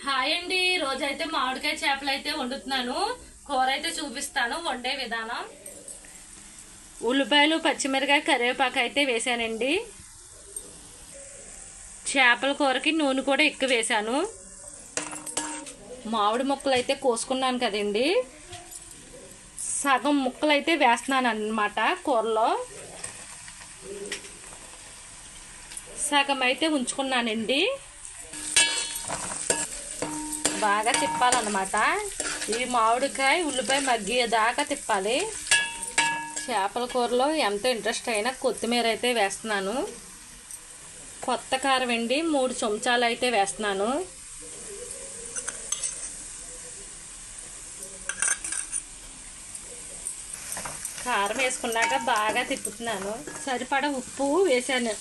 Hi అండి, రోజైతే మామిడికాయ చేపలు అయితే వండుతున్నాను. కూర అయితే చూపిస్తాను వండే విధానం. ఉల్లిపాయలు, పచ్చిమిరకాయ, కరివేపాకు అయితే వేసానండి. చేపల కూరకి నూనె కూడా ఎక్కువ వేసాను. మామిడి ముక్కలు అయితే కోసుకున్నాను కదండి, సగం ముక్కలు అయితే వేస్తున్నాను అన్నమాట. కూరలో సగం అయితే ఉంచుకున్నానండి. బాగా తిప్పాలన్నమాట. ఈ మామిడికాయ ఉల్లిపాయ మగ్గేదాకా తిప్పాలి. చేపల కూరలో ఎంతో ఇంట్రెస్ట్ అయినా కొత్తిమీర అయితే వేస్తున్నాను. కొత్త కారం అండి, 3 చెంచాలు అయితే వేస్తున్నాను. కారం వేసుకున్నాక బాగా తిప్పుతున్నాను. సరిపడా ఉప్పు వేసాను.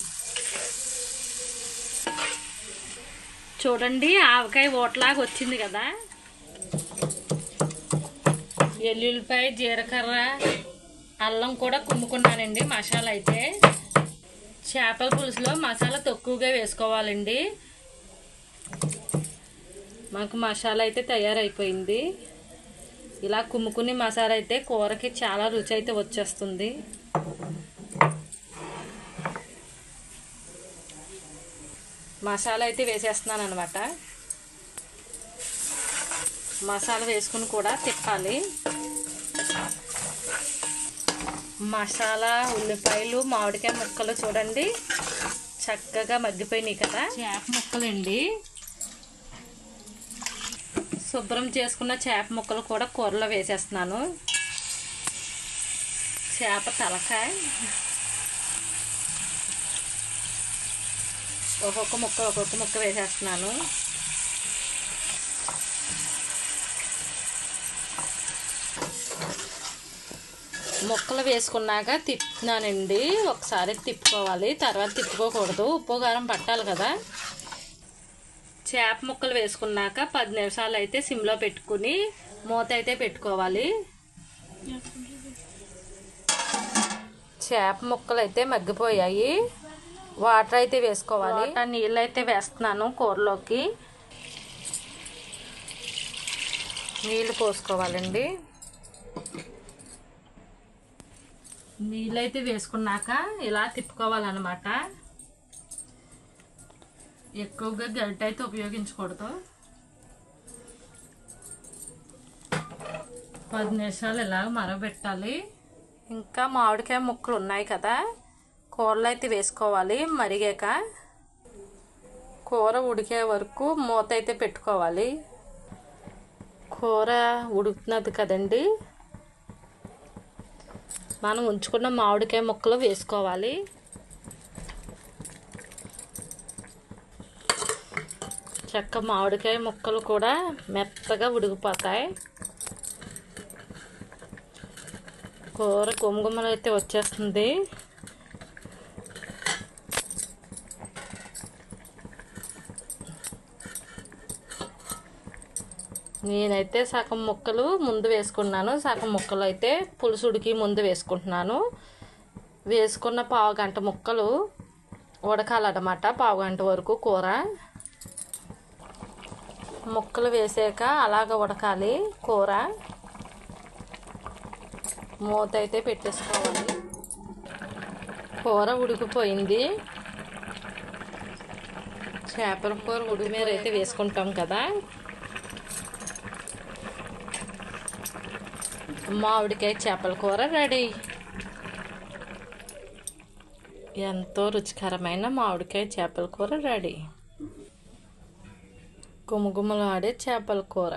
చూడండి, ఆవకాయ ఓట్లాగా వచ్చింది కదా. ఎల్లుల్లిపాయ, జీలకర్ర, అల్లం కూడా కుమ్ముకున్నానండి. మసాలా అయితే చేపల పులుసులో మసాలా తక్కువగా వేసుకోవాలండి. మాకు మసాలా అయితే తయారైపోయింది. ఇలా కుమ్ముకుని మసాలా అయితే కూరకి చాలా రుచి అయితే వచ్చేస్తుంది. మసాలా అయితే వేసేస్తున్నాను అనమాట. మసాలా వేసుకుని కూడా తిప్పాలి. మసాలా, ఉల్లిపాయలు, మామిడికాయ ముక్కలు చూడండి చక్కగా మగ్గిపోయినాయి కదా. చేప ముక్కలండి, శుభ్రం చేసుకున్న చేప ముక్కలు కూడా కూరలో వేసేస్తున్నాను. చేప తలకాయ ఒక్కొక్క ముక్క వేసేస్తున్నాను. ముక్కలు వేసుకున్నాక తిప్పుతున్నానండి. ఒకసారి తిప్పుకోవాలి, తర్వాత తిప్పుకోకూడదు. ఉప్పు కారం పట్టాలి కదా. చేప ముక్కలు వేసుకున్నాక 10 నిమిషాలు అయితే సిమ్లో పెట్టుకుని మూత అయితే పెట్టుకోవాలి. చేప ముక్కలు అయితే మగ్గిపోయాయి. వాటర్ అయితే వేసుకోవాలి. నీళ్ళు అయితే వేస్తున్నాను. కూరలోకి నీళ్ళు పోసుకోవాలండి. నీళ్ళు అయితే వేసుకున్నాక ఇలా తిప్పుకోవాలన్నమాట. ఎక్కువగా గరిటె అయితే ఉపయోగించకూడదు. 10 నిమిషాలు ఇలా మరగబెట్టాలి. ఇంకా మామిడికాయ ముక్కలు ఉన్నాయి కదా, కూరలో అయితే వేసుకోవాలి. మరిగాక కూర ఉడికే వరకు మూత అయితే పెట్టుకోవాలి. కూర ఉడుకుతున్నది కదండి, మనం ఉంచుకున్న మామిడికాయ ముక్కలు వేసుకోవాలి. చక్క మామిడికాయ ముక్కలు కూడా మెత్తగా ఉడికిపోతాయి. కూర గుమగుమలు అయితే వచ్చేస్తుంది. నేనైతే సగం ముక్కలు ముందు వేసుకున్నాను, సగం ముక్కలు అయితే పులుసు ఉడికి ముందు వేసుకుంటున్నాను. వేసుకున్న పావుగంట ముక్కలు ఉడకాలన్నమాట. పావుగంట వరకు కూర ముక్కలు వేసాక అలాగ ఉడకాలి కూర. మూత అయితే పెట్టేసుకోవాలి. కూర ఉడికిపోయింది. చేపల కూర ఉడికిమీర అయితే వేసుకుంటాం కదా. మామిడికాయ చేపల కూర రెడీ. ఎంతో రుచికరమైన మామిడికాయ చేపల కూర రెడీ. గుమగుమలాడే చేపల కూర.